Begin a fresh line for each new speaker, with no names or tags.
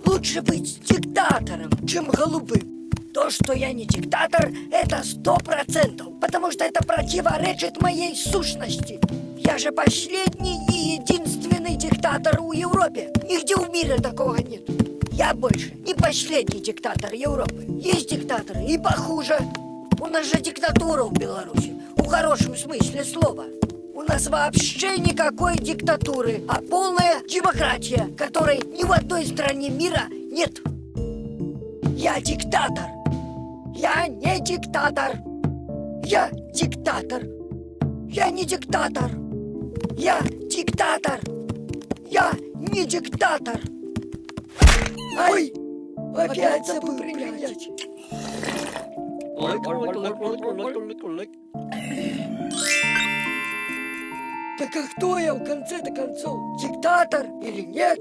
Лучше быть диктатором, чем голубым. То, что я не диктатор, это 100%, потому что это противоречит моей сущности. Я же последний и единственный диктатор в Европе. Нигде в мире такого нет. Я больше не последний диктатор Европы. Есть диктаторы и похуже. У нас же диктатура в Беларуси, в хорошем смысле слова. У нас вообще никакой диктатуры, а полная демократия, которой ни в одной стране мира нет. Я диктатор. Я не диктатор. Я диктатор. Я не диктатор. Я диктатор. Я не диктатор. Ай! Опять забыл принять. Так а кто я в конце-то концов? Диктатор или нет?